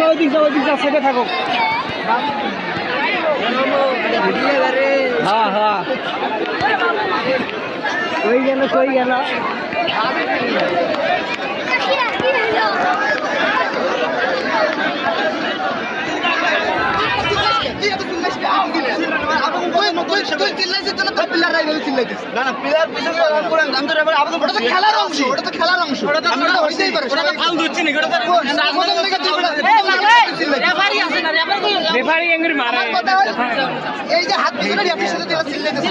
ওই দিক যা সেটা থাকো। হ্যাঁ হ্যাঁ কই গেল খেলার অংশ, ওটা তো খেলার অংশ, ওটা তো হইতেই পারে। এই যে হাত পিছনে রেফারির সাথে চিল্লাইতেছে।